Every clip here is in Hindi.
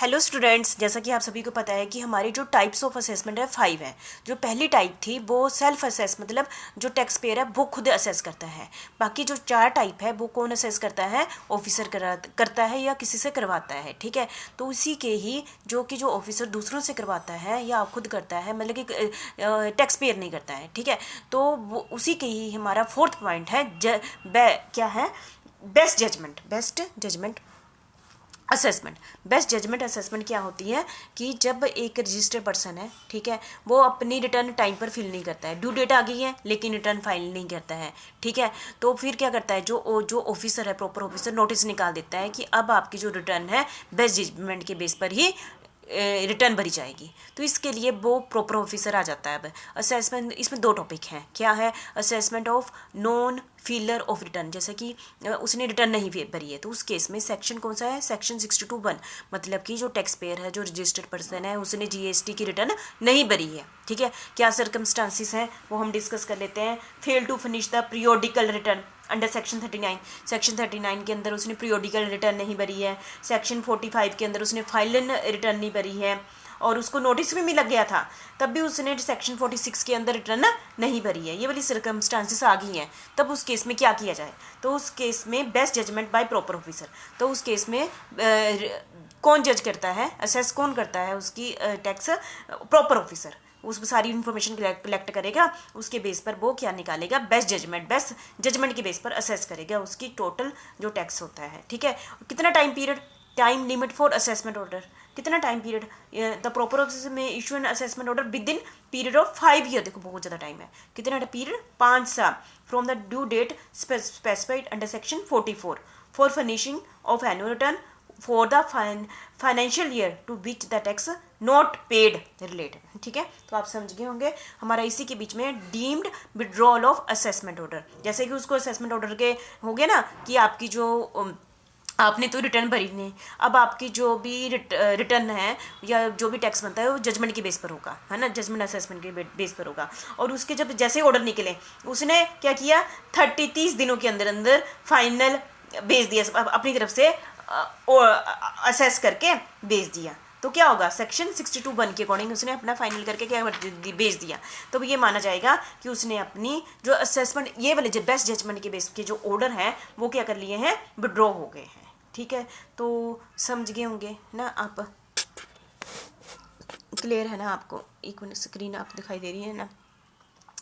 हेलो स्टूडेंट्स, जैसा कि आप सभी को पता है कि हमारी जो टाइप्स ऑफ असेसमेंट है 5 है। जो पहली टाइप थी वो सेल्फ असेस, मतलब जो टैक्स पेयर है वो खुद असेस करता है। बाकी जो 4 टाइप है वो कौन असेस करता है? ऑफिसर करता है या किसी से करवाता है। ठीक है, तो उसी के ही जो ऑफिसर दूसरों से करवाता है या खुद करता है, मतलब कि टैक्स पेयर नहीं करता है। ठीक है, तो वो उसी के ही हमारा 4th पॉइंट है क्या है? Best judgement assessment. Best judgement assessment क्या होती है कि जब एक रजिस्टर्ड पर्सन है, ठीक है, वो अपनी रिटर्न टाइम पर फिल नहीं करता है, ड्यू डेट आ गई है लेकिन रिटर्न फाइल नहीं करता है। ठीक है, तो फिर क्या करता है, जो ऑफिसर है, प्रॉपर ऑफिसर नोटिस निकाल देता है कि अब आपकी जो रिटर्न है बेस्ट जजमेंट के बेस पर ही रिटर्न भरी जाएगी। तो इसके लिए वो प्रॉपर ऑफिसर आ जाता है। अब असेसमेंट, इसमें 2 टॉपिक हैं। क्या है? Assessment of non filler of return, जैसे कि उसने रिटर्न नहीं भरी है, तो उस केस में सेक्शन कौन सा है? सेक्शन 62(1, मतलब कि जो टैक्स पेयर है, जो रजिस्टर्ड पर्सन है, उसने जीएसटी की रिटर्न नहीं भरी है। ठीक है, क्या सर्कमस्टांसिस हैं वो हम डिस्कस कर लेते हैं। Fail to finish the periodical return under section 39। Section 39 के अंदर उसने पीरियोडिकल रिटर्न नहीं भरी है। सेक्शन 45 के अंदर उसने फाइनल रिटर्न नहीं भरी है और उसको नोटिस भी मिल गया था, तब भी उसने सेक्शन 46 के अंदर रिटर्न नहीं भरी है। ये वाली सर्कमस्टांसिस आ गई हैं, तब उस केस में क्या किया जाए? तो उस केस में best judgement by proper officer. तो उस केस में कौन जज करता है, असेस कौन करता है उसकी टैक्स? Proper officer. उस सारी इन्फॉर्मेशन कलेक्ट करेगा, उसके बेस पर वो क्या निकालेगा? बेस्ट जजमेंट के बेस पर असेस करेगा उसकी टोटल जो टैक्स होता है। ठीक है, कितना time period? Time limit for assessment order. कितना time period? The proper officer में issue an assessment order within period of 5 year. देखो बहुत ज़्यादा टाइम है। कितना पीरियड? 5 साल from the due date specified under section 44 for furnishing of annual return for the financial year to which the tax not paid relate. ठीक है, तो आप समझ गए होंगे हमारा इसी के बीच में deemed withdrawal of assessment order. जैसे कि उसको असेसमेंट ऑर्डर के हो गया ना कि आपकी जो आपने तो रिटर्न भरी नहीं, अब आपकी जो भी रिटर्न है या जो भी टैक्स बनता है वो जजमेंट के बेस पर होगा, है ना, जजमेंट असेसमेंट के बेस पर होगा। और उसके जब जैसे ऑर्डर निकले, उसने क्या किया? 30 दिनों के अंदर अंदर फाइनल भेज दिया, अपनी तरफ से असेस करके भेज दिया। तो क्या होगा? सेक्शन 62(1 के अकॉर्डिंग उसने अपना फाइनल करके क्या भेज दिया, तो ये माना जाएगा कि उसने अपनी जो असेसमेंट, ये वाले जो बेस्ट जजमेंट के बेस के जो ऑर्डर हैं वो क्या कर लिए हैं? विड्रॉ हो गए हैं। ठीक है, तो समझ गए होंगे ना आप? क्लियर है ना आपको? एक मिनट, स्क्रीन आप दिखाई दे रही है ना?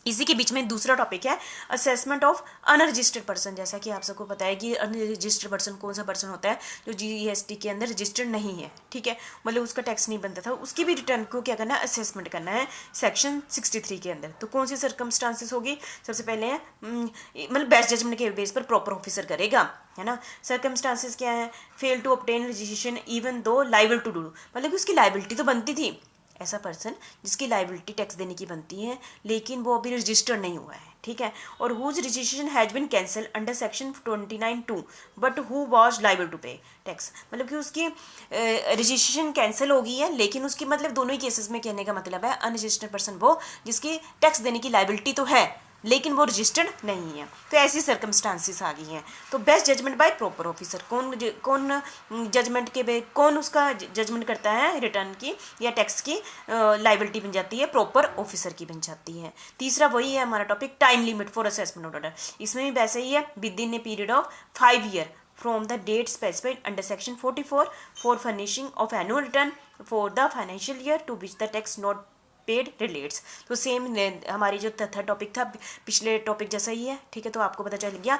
इसी के बीच में दूसरा टॉपिक है असेसमेंट ऑफ अनरजिस्टर्ड पर्सन। जैसा कि आप सबको पता है कि अनरजिस्टर्ड पर्सन कौन सा पर्सन होता है? जो जीएसटी के अंदर रजिस्टर्ड नहीं है। ठीक है, मतलब उसका टैक्स नहीं बनता था, उसकी भी रिटर्न को क्या करना है? असेसमेंट करना है सेक्शन 63 के अंदर। तो कौन सी सर्कमस्टांसिस होगी? सबसे पहले है मतलब बेस्ट जजमेंट के बेस पर प्रॉपर ऑफिसर करेगा, है ना। सर्कमस्टांसिस क्या है? Fail to obtain registration even though liable to do, मतलब कि उसकी लाइबिलिटी तो बनती थी। ऐसा पर्सन जिसकी लाइबिलिटी टैक्स देने की बनती है लेकिन वो अभी रजिस्टर्ड नहीं हुआ है। ठीक है, और whose registration has been cancelled under section 29(2) but who was liable to pay tax, मतलब कि उसकी रजिस्ट्रेशन कैंसिल हो गई है लेकिन उसकी, मतलब दोनों ही केसेस में कहने का मतलब है अनरजिस्टर्ड पर्सन वो जिसकी टैक्स देने की लाइबिलिटी तो है लेकिन वो रजिस्टर्ड नहीं है। तो ऐसी सर्कमस्टांसिस आ गई हैं। तो best judgement by proper officer, कौन जजमेंट के कौन उसका जजमेंट करता है? रिटर्न की या टैक्स की लाइबिलिटी बन जाती है, प्रॉपर ऑफिसर की बन जाती है। तीसरा वही है हमारा topic, time limit for assessment order. इसमें भी वैसे ही है, with in a period of 5 year from the date specified under section 44 for furnishing of annual return for the financial year to which the tax not paid relates. तो सेम हमारी जो थर्ड टॉपिक था पिछले टॉपिक जैसा ही है। ठीक है, तो आपको पता चल गया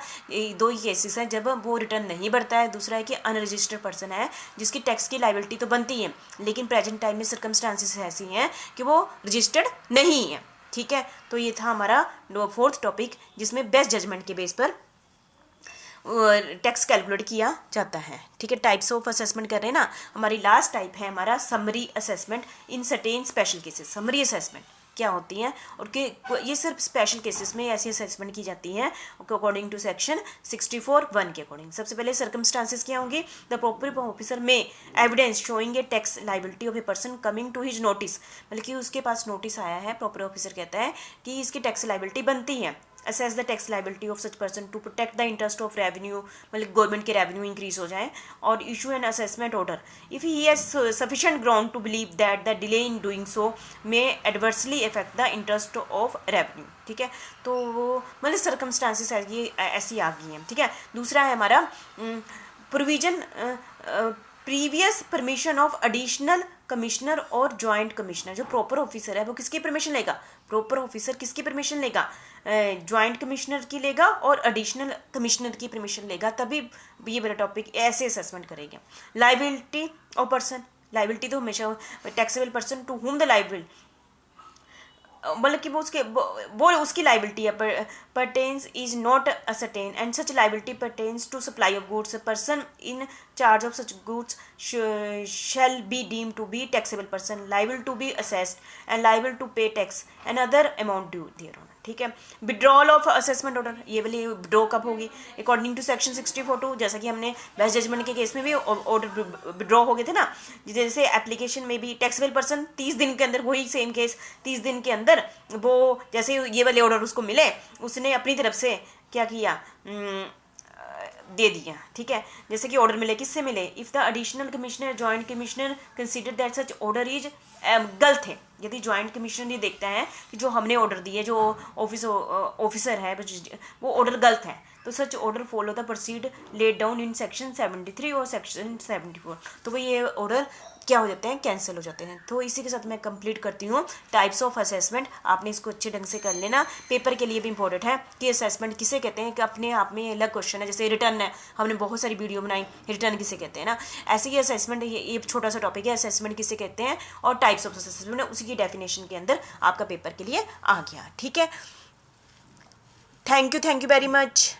2 ही केसेस हैं जब वो रिटर्न नहीं भरता है। दूसरा है कि अनरजिस्टर्ड पर्सन है जिसकी टैक्स की लाइबिलिटी तो बनती है लेकिन प्रेजेंट टाइम में सर्कमस्टांसिस ऐसी हैं कि वो रजिस्टर्ड नहीं है। ठीक है, तो ये था हमारा 4th टॉपिक जिसमें बेस्ट जजमेंट के बेस पर टैक्स कैलकुलेट किया जाता है। ठीक है, टाइप्स ऑफ असेसमेंट कर रहे हैं ना। हमारी लास्ट टाइप है हमारा summary assessment in certain special cases. Summary assessment क्या होती हैं, और कि ये सिर्फ स्पेशल केसेस में ऐसी असेसमेंट की जाती हैं अकॉर्डिंग टू सेक्शन 64(1) के अकॉर्डिंग। सबसे पहले सर्कमस्टांसेस क्या होंगे, द प्रॉपर ऑफिसर में evidence showing a tax liability of a person coming to his notice, मतलब कि उसके पास नोटिस आया है, प्रॉपर ऑफिसर कहता है कि इसकी टैक्स लाइबिलिटी बनती है, assess the tax liability of such person to protect the interest of revenue, मतलब गवर्नमेंट के रेवेन्यू इंक्रीज हो जाए, और issue an assessment order if he has sufficient ground to believe that the delay in doing so may adversely affect the interest of revenue. ठीक है, तो मतलब सर्कमस्टांसेस ये ऐसी आ गई हैं। ठीक है, दूसरा है हमारा provision previous permission of additional commissioner और जॉइंट कमिश्नर। जो प्रॉपर ऑफिसर है वो किसकी परमिशन लेगा, प्रॉपर ऑफिसर किसकी परमिशन लेगा, जॉइंट कमिश्नर की लेगा और एडिशनल कमिश्नर की परमिशन लेगा, तभी ये बड़ा टॉपिक ऐसे असेसमेंट करेंगे। लाइबिलिटी ऑफ पर्सन, लाइबिलिटी तो हमेशा taxable person to whom the liable, मतलब कि वो उसकी लाइबिलिटी है, pertains is not ascertain and such liability pertains to supply of goods, person in charge of such goods shall be deemed to be taxable person, liable to be assessed and liable to pay tax and other amount due thereon। ठीक है, विड्रॉल ऑफ असेसमेंट ऑर्डर, ये वाली विड्रॉ कब होगी, अकॉर्डिंग टू सेक्शन 64(2), जैसा कि हमने बेस्ट जजमेंट के केस में भी ऑर्डर विड्रॉ हो गए थे ना, जैसे एप्लीकेशन में भी टैक्सेबल पर्सन 30 दिन के अंदर, वही सेम केस 30 दिन के अंदर वो जैसे ये वाले ऑर्डर उसको मिले, उसने अपनी तरफ से क्या किया, दे दिया। ठीक है, जैसे कि ऑर्डर मिले, किससे मिले, if the additional commissioner joint commissioner consider that such order is गलत है, यदि जॉइंट कमिश्नर ये देखता है कि जो हमने ऑर्डर दिए, जो ऑफिसर है वो ऑर्डर गलत है, तो such order follow the proceed laid down in section 73 और सेक्शन 74, तो वो ये ऑर्डर क्या हो जाते हैं, कैंसिल हो जाते हैं। तो इसी के साथ मैं कंप्लीट करती हूँ टाइप्स ऑफ असेसमेंट। आपने इसको अच्छे ढंग से कर लेना, पेपर के लिए भी इंपॉर्टेंट है कि असेसमेंट किसे कहते हैं, कि अपने आप में अलग क्वेश्चन है, जैसे रिटर्न है, हमने बहुत सारी वीडियो बनाई रिटर्न किसे कहते हैं ना, ऐसे ही असेसमेंट, ये छोटा सा टॉपिक है, असेसमेंट किसे कहते हैं और टाइप्स ऑफ असेसमेंट, उसी की डेफिनेशन के अंदर आपका पेपर के लिए आ गया। ठीक है, थैंक यू वेरी मच।